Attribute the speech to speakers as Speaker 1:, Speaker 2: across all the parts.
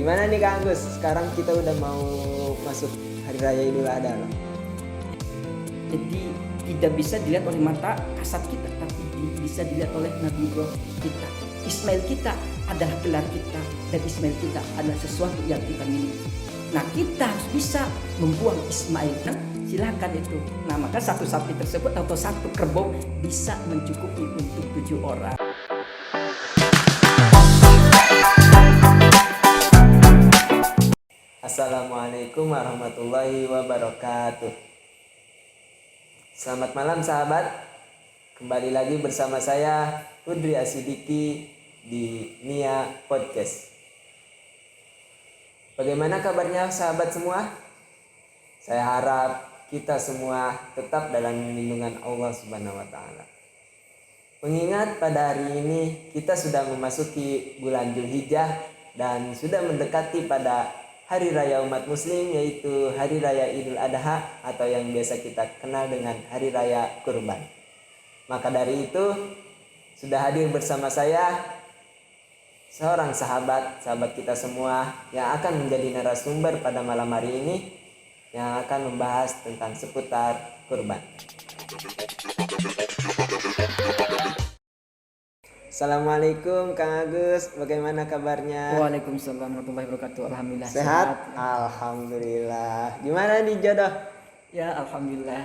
Speaker 1: Gimana nih Kak Agus? Sekarang kita udah mau masuk Hari Raya Idul Adha loh.
Speaker 2: Jadi tidak bisa dilihat oleh mata kasat kita, tapi bisa dilihat oleh Nabi Ibrahim kita. Ismail kita adalah gelar kita, dan Ismail kita adalah sesuatu yang kita miliki. Nah, kita harus bisa membuang Ismail. Nah, silakan itu. Nah, maka satu sapi tersebut atau satu kerbau bisa mencukupi untuk 7 orang.
Speaker 1: Assalamualaikum warahmatullahi wabarakatuh. Selamat malam sahabat. Kembali lagi bersama saya Hudri Asidiki di Nia Podcast. Bagaimana kabarnya sahabat semua? Saya harap kita semua tetap dalam lindungan Allah Subhanahu wa taala. Mengingat pada hari ini kita sudah memasuki bulan Dzulhijjah dan sudah mendekati pada Hari Raya umat muslim, yaitu Hari Raya Idul Adha atau yang biasa kita kenal dengan Hari Raya Kurban. Maka dari itu sudah hadir bersama saya seorang sahabat kita semua yang akan menjadi narasumber pada malam hari ini, yang akan membahas tentang seputar kurban. Assalamualaikum Kang Agus, bagaimana kabarnya?
Speaker 2: Waalaikumsalam warahmatullahi wabarakatuh. Alhamdulillah
Speaker 1: Sehat? Alhamdulillah. Gimana nih jodoh?
Speaker 2: Ya, alhamdulillah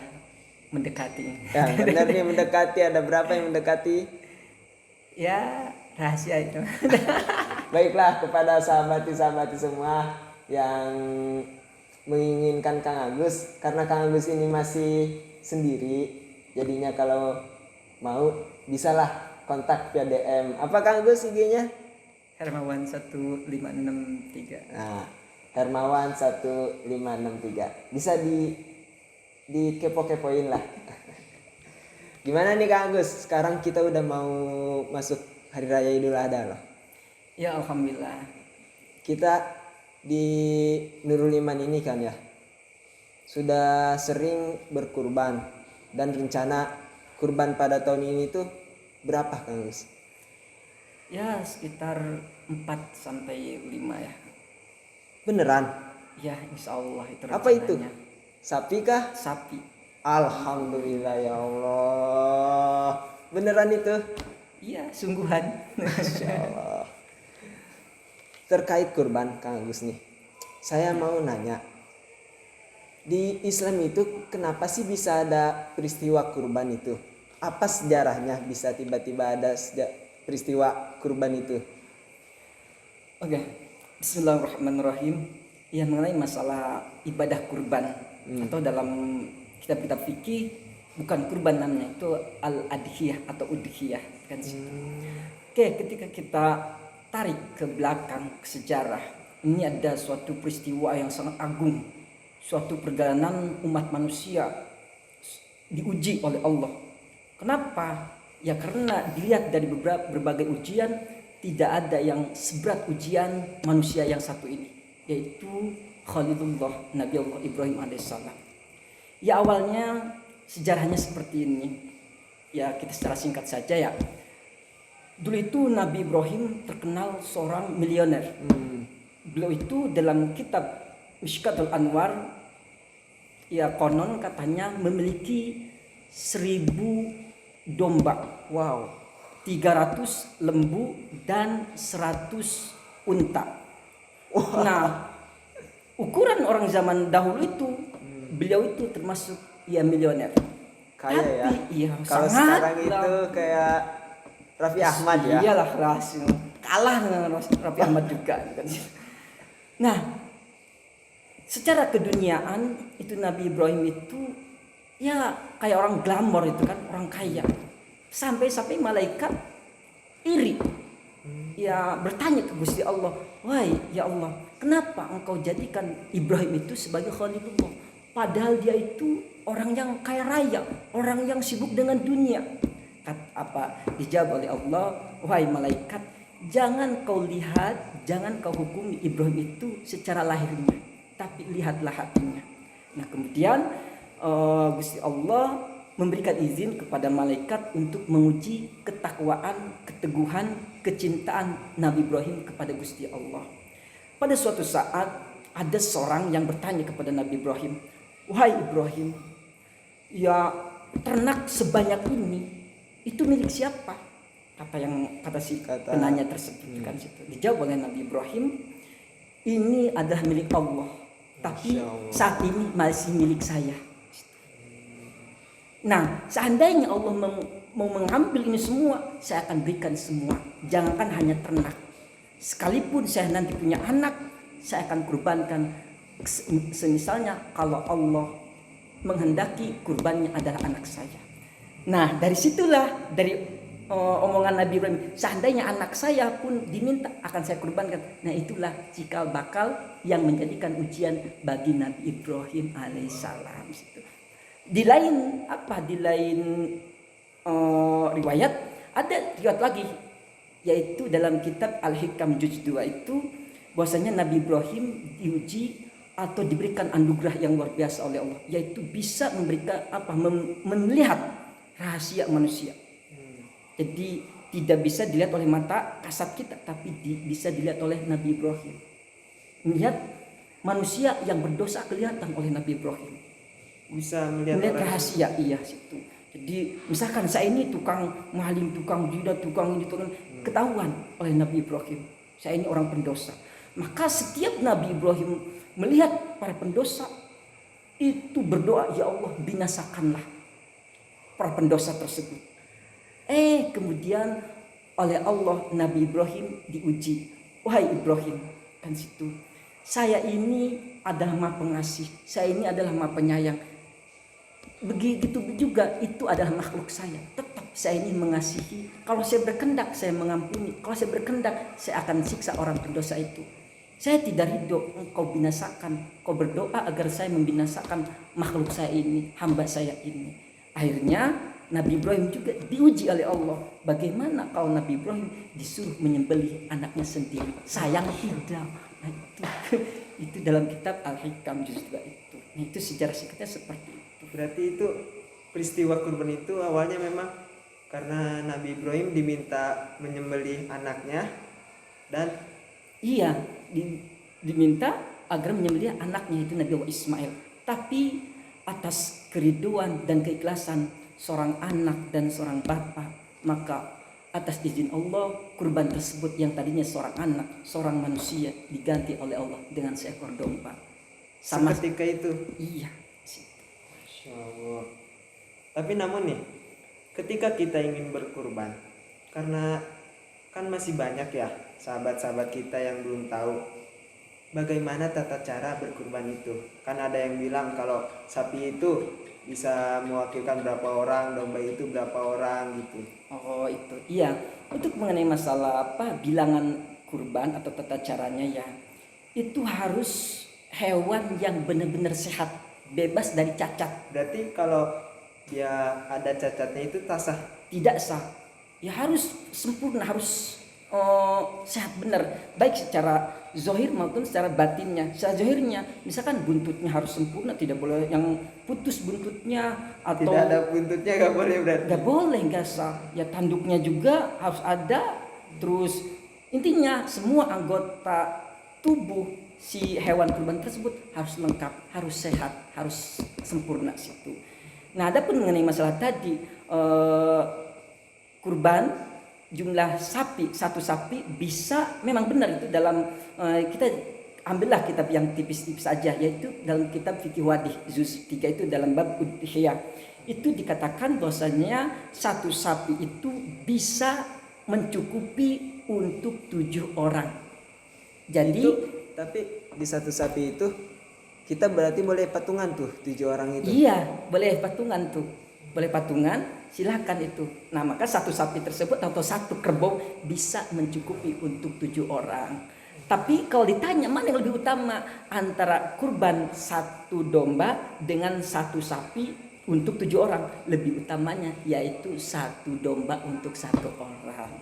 Speaker 2: mendekati.
Speaker 1: Ya benar nih, mendekati. Ada berapa yang mendekati?
Speaker 2: Ya, rahasia itu.
Speaker 1: Baiklah, kepada sahabat-sahabat semua yang menginginkan Kang Agus, karena Kang Agus ini masih sendiri, jadinya kalau mau bisalah kontak via DM. Apa Kang Agus IG-nya?
Speaker 2: Hermawan 1563.
Speaker 1: Nah, Hermawan 1563. Bisa di kepo-kepoin lah. Gimana nih Kang Agus? Sekarang kita udah mau masuk Hari Raya Idul Adha loh.
Speaker 2: Ya, alhamdulillah.
Speaker 1: Kita di Nurul Iman ini kan ya sudah sering berkurban, dan rencana kurban pada tahun ini tuh berapa Kang Gus?
Speaker 2: Ya, sekitar 4-5 ya.
Speaker 1: Beneran?
Speaker 2: Ya, insya Allah itu rencananya.
Speaker 1: Apa itu? Sapi kah?
Speaker 2: Sapi.
Speaker 1: Alhamdulillah ya Allah. Beneran itu?
Speaker 2: Iya, sungguhan.
Speaker 1: Masya Allah. Terkait kurban Kang Agus nih, saya mau nanya, di Islam itu kenapa sih bisa ada peristiwa kurban itu? Apa sejarahnya bisa tiba-tiba ada peristiwa kurban itu?
Speaker 2: Oke, bismillahirrahmanirrahim. Ya, mengenai masalah ibadah kurban atau dalam kitab-kitab fikih bukan kurban namanya, itu al-adhiyah atau udhiyah kan. Oke, ketika kita tarik ke belakang ke sejarah, ini ada suatu peristiwa yang sangat agung, suatu perjalanan umat manusia diuji oleh Allah. Kenapa? Ya karena dilihat dari berbagai ujian, tidak ada yang seberat ujian manusia yang satu ini, yaitu Khalilullah Nabi Allah Ibrahim alaihissalam. Ya, awalnya sejarahnya seperti ini. Ya, kita secara singkat saja ya. Dulu itu Nabi Ibrahim terkenal seorang milioner. Beliau itu dalam kitab Mishkatul Anwar, ya konon katanya memiliki 1000 domba, 300 lembu dan 100 unta. Nah, ukuran orang zaman dahulu itu, beliau itu termasuk ya milioner.
Speaker 1: Kaya ya.
Speaker 2: Iya,
Speaker 1: kalau sekarang itu kayak Raffi Ahmad ya.
Speaker 2: Iyalah, kalah dengan Raffi Ahmad juga kan. Nah, secara keduniaan itu Nabi Ibrahim itu ya kayak orang glamor itu kan, orang kaya. Sampai malaikat iri. Ya bertanya ke Gusti Allah, "Wahai ya Allah, kenapa engkau jadikan Ibrahim itu sebagai Khalilullah? Padahal dia itu orang yang kaya raya, orang yang sibuk dengan dunia." Apa dijawab oleh Allah, "Wahai malaikat, jangan kau lihat, jangan kau hukumi Ibrahim itu secara lahirnya, tapi lihatlah hatinya." Nah, kemudian Gusti Allah memberikan izin kepada malaikat untuk menguji ketakwaan, keteguhan, kecintaan Nabi Ibrahim kepada Gusti Allah. Pada suatu saat ada seorang yang bertanya kepada Nabi Ibrahim, "Wahai Ibrahim, ya ternak sebanyak ini itu milik siapa?" Kata si penanya tersebut kan situ. Dijawab oleh Nabi Ibrahim, "Ini adalah milik Allah, tapi saat ini masih milik saya." Nah, seandainya Allah mau mengambil ini semua, saya akan berikan semua. Jangankan hanya ternak, sekalipun saya nanti punya anak, saya akan kurbankan. Semisalnya kalau Allah menghendaki kurbannya adalah anak saya. Nah, dari situlah dari omongan Nabi Ibrahim, seandainya anak saya pun diminta akan saya kurbankan. Nah, itulah cikal bakal yang menjadikan ujian bagi Nabi Ibrahim alaihissalam. Di lain riwayat, ada riwayat lagi, yaitu dalam kitab Al-Hikam Juz 2 itu bahwasanya Nabi Ibrahim diuji atau diberikan anugerah yang luar biasa oleh Allah, yaitu bisa memberikan melihat rahasia manusia. Jadi tidak bisa dilihat oleh mata kasat kita, tapi bisa dilihat oleh Nabi Ibrahim. Melihat manusia yang berdosa kelihatan oleh Nabi Ibrahim.
Speaker 1: Bisa melihat
Speaker 2: rahasia, iya situ. Jadi misalkan saya ini tukang maling, tukang jidat, tukang ini, ketahuan oleh Nabi Ibrahim. Saya ini orang pendosa. Maka setiap Nabi Ibrahim melihat para pendosa itu berdoa, "Ya Allah, binasakanlah para pendosa tersebut." Kemudian oleh Allah Nabi Ibrahim diuji, "Wahai Ibrahim, kan situ, saya ini adalah Maha Pengasih, saya ini adalah Maha Penyayang. Begitu juga itu adalah makhluk saya. Tetap saya ini mengasihi. Kalau saya berkehendak saya mengampuni. Kalau saya berkehendak saya akan siksa orang pendosa itu. Saya tidak ridho engkau binasakan. Kau berdoa agar saya membinasakan makhluk saya ini, hamba saya ini." Akhirnya Nabi Ibrahim juga diuji oleh Allah. Bagaimana kalau Nabi Ibrahim disuruh menyembelih anaknya sendiri? Sayang tidak. Nah, itu dalam kitab Al-Hikam Juz 2 itu. Nah, itu sejarah singkatnya seperti itu.
Speaker 1: Berarti itu peristiwa kurban itu awalnya memang karena Nabi Ibrahim diminta menyembelih anaknya, dan
Speaker 2: iya, diminta agar menyembelih anaknya, itu Nabi Allah Ismail. Tapi atas keriduan dan keikhlasan seorang anak dan seorang bapak, maka atas izin Allah kurban tersebut yang tadinya seorang anak, seorang manusia, diganti oleh Allah dengan seekor domba.
Speaker 1: Sama ketika itu.
Speaker 2: Iya.
Speaker 1: Masya Allah. Tapi namun nih, ketika kita ingin berkurban, karena kan masih banyak ya sahabat-sahabat kita yang belum tahu bagaimana tata cara berkurban itu. Kan ada yang bilang kalau sapi itu bisa mewakilkan berapa orang, domba itu berapa orang gitu.
Speaker 2: Oh itu, iya. Untuk mengenai masalah bilangan kurban atau tata caranya ya, itu harus hewan yang benar-benar sehat, bebas dari cacat.
Speaker 1: Berarti kalau dia ada cacatnya itu tak sah?
Speaker 2: Tidak sah. Ya harus sempurna, harus sehat benar, baik secara zohir maupun secara batinnya. Secara zohirnya, misalkan buntutnya harus sempurna, tidak boleh yang putus buntutnya, atau
Speaker 1: tidak ada buntutnya nggak boleh berarti?
Speaker 2: Nggak boleh, nggak sah. Ya tanduknya juga harus ada. Terus intinya semua anggota tubuh si hewan kurban tersebut harus lengkap, harus sehat, harus sempurna situ. Nah, adapun mengenai masalah tadi kurban jumlah sapi, satu sapi bisa, memang benar itu dalam kita ambillah kitab yang tipis-tipis saja, yaitu dalam kitab Fikih Wadih Juz 3 itu dalam bab udhiyah. Itu dikatakan bahwasanya satu sapi itu bisa mencukupi untuk 7 orang. Jadi
Speaker 1: itu, tapi di satu sapi itu kita berarti boleh patungan tuh 7 orang itu?
Speaker 2: Iya, boleh patungan tuh. Boleh patungan, silakan itu. Nah, maka satu sapi tersebut atau satu kerbau bisa mencukupi untuk 7 orang. Tapi kalau ditanya mana yang lebih utama antara kurban satu domba dengan satu sapi untuk 7 orang, lebih utamanya yaitu satu domba untuk 1 orang.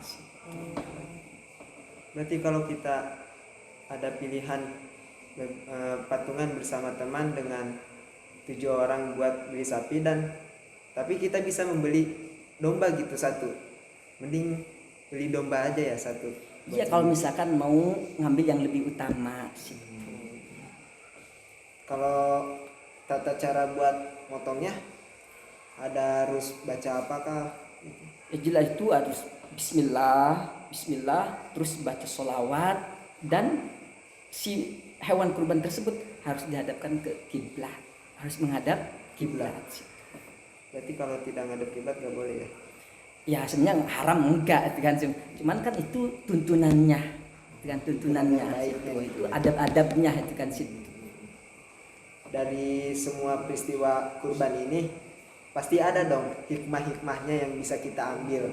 Speaker 1: Berarti kalau kita ada pilihan patungan bersama teman dengan 7 orang buat beli sapi, tapi kita bisa membeli domba gitu satu, mending beli domba aja ya satu.
Speaker 2: Iya, kalau misalkan mau ngambil yang lebih utama sih.
Speaker 1: Kalau tata cara buat motongnya harus baca apakah?
Speaker 2: Ya jelas itu harus Bismillah, Bismillah, terus baca sholawat, dan si hewan kurban tersebut harus dihadapkan ke kiblat, harus menghadap kiblat.
Speaker 1: Berarti kalau tidak ngadep kiblat nggak boleh ya?
Speaker 2: Ya sebenarnya haram enggak, kan, cuman kan itu tuntunannya, dengan tuntunannya, itu adab-adabnya itu kan sih.
Speaker 1: Dari semua peristiwa kurban ini pasti ada dong hikmah-hikmahnya yang bisa kita ambil.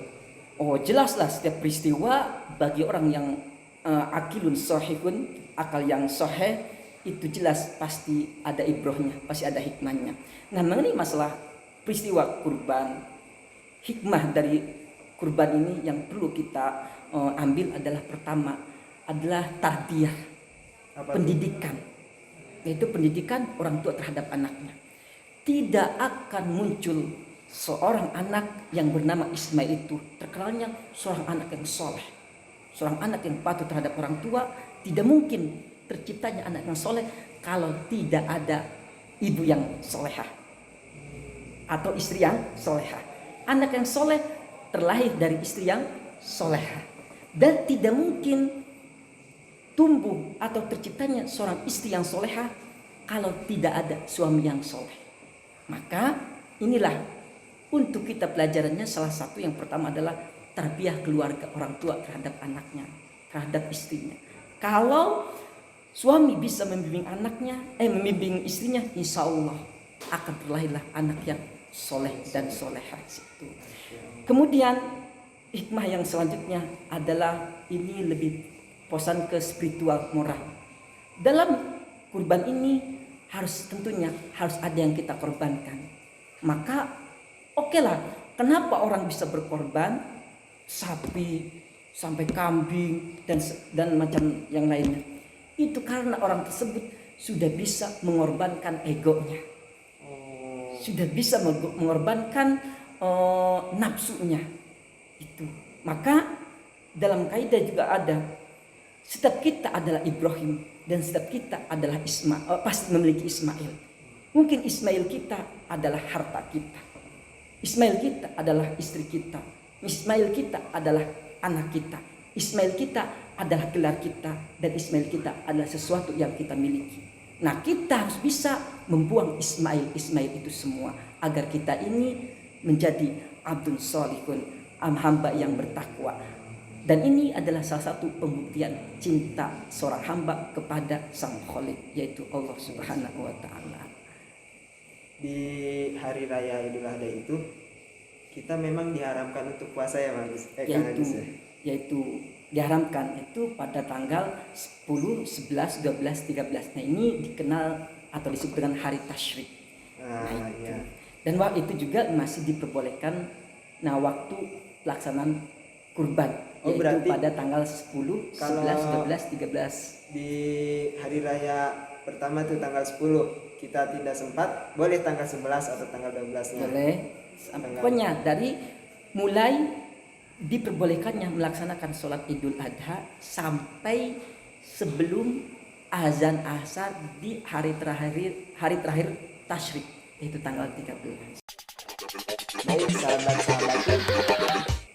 Speaker 2: Oh jelaslah, setiap peristiwa bagi orang yang akilun sohihun, akal yang soheh, itu jelas pasti ada ibrohnya, pasti ada hikmahnya. Nah mengenai masalah peristiwa kurban, hikmah dari kurban ini yang perlu kita ambil adalah pertama adalah tarbiyah, pendidikan. Yaitu pendidikan orang tua terhadap anaknya. Tidak akan muncul seorang anak yang bernama Ismail itu terkenalnya seorang anak yang soleh, seorang anak yang patuh terhadap orang tua. Tidak mungkin terciptanya anak yang soleh kalau tidak ada ibu yang solehah atau istri yang solehah. Anak yang soleh terlahir dari istri yang solehah, dan tidak mungkin tumbuh atau terciptanya seorang istri yang solehah kalau tidak ada suami yang soleh. Maka inilah untuk kita pelajarannya, salah satu yang pertama adalah tarbiyah keluarga orang tua terhadap anaknya, terhadap istrinya. Kalau suami bisa membimbing anaknya, membimbing istrinya, insya Allah akan terlahirlah anak yang soleh dan solehah. Kemudian hikmah yang selanjutnya adalah ini lebih posan ke spiritual moral. Dalam kurban ini tentunya harus ada yang kita korbankan. Maka oke lah, kenapa orang bisa berkorban sapi sampai kambing dan macam yang lainnya? Itu karena orang tersebut sudah bisa mengorbankan egonya, sudah bisa mengorbankan nafsunya itu. Maka dalam kaidah juga ada, setiap kita adalah Ibrahim dan setiap kita adalah pasti memiliki Ismail. Mungkin Ismail kita adalah harta kita, Ismail kita adalah istri kita, Ismail kita adalah anak kita, Ismail kita adalah gelar kita, dan Ismail kita adalah sesuatu yang kita miliki. Nah kita harus bisa membuang Ismail itu semua agar kita ini menjadi abdun sholihun, hamba yang bertakwa. Dan ini adalah salah satu pembuktian cinta seorang hamba kepada Sang Khalik, yaitu Allah Subhanahu wa Ta'ala.
Speaker 1: Di hari raya Idul Adha itu kita memang diharamkan untuk puasa ya Mas?
Speaker 2: Yaitu diharamkan itu pada tanggal 10, 11, 12, 13. Nah ini dikenal atau disebut dengan hari tasyrik. Itu. Iya. Dan waktu itu juga masih diperbolehkan waktu pelaksanaan kurban. Yaitu pada tanggal 10, 11, 12, 13.
Speaker 1: Di hari raya pertama itu tanggal 10 kita tidak sempat, boleh tanggal 11 atau tanggal 12-nya.
Speaker 2: Boleh. Pokoknya dari mulai diperbolehkannya melaksanakan sholat Idul Adha sampai sebelum azan asar di hari terakhir tasyrik, yaitu tanggal 13.
Speaker 1: Baik sahabat-sahabat,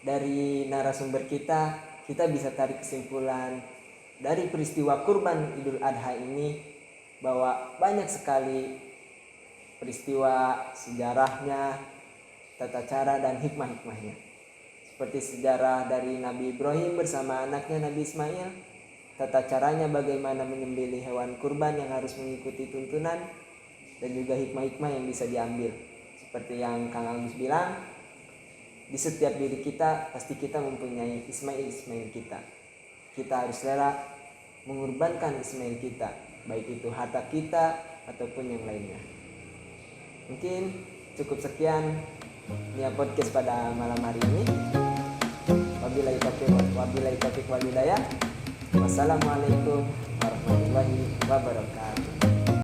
Speaker 1: dari narasumber kita bisa tarik kesimpulan dari peristiwa kurban Idul Adha ini bahwa banyak sekali peristiwa sejarahnya, tata cara dan hikmah-hikmahnya. Seperti sejarah dari Nabi Ibrahim bersama anaknya Nabi Ismail, tata caranya bagaimana menyembelih hewan kurban yang harus mengikuti tuntunan, dan juga hikmah-hikmah yang bisa diambil. Seperti yang Kang Agus bilang, di setiap diri kita pasti kita mempunyai Ismail kita. Kita harus rela mengorbankan Ismail kita, baik itu harta kita ataupun yang lainnya. Mungkin cukup sekian Nia Podcast pada malam hari ini. Wabillahi taufiq wal hidayah. Wassalamualaikum warahmatullahi wabarakatuh.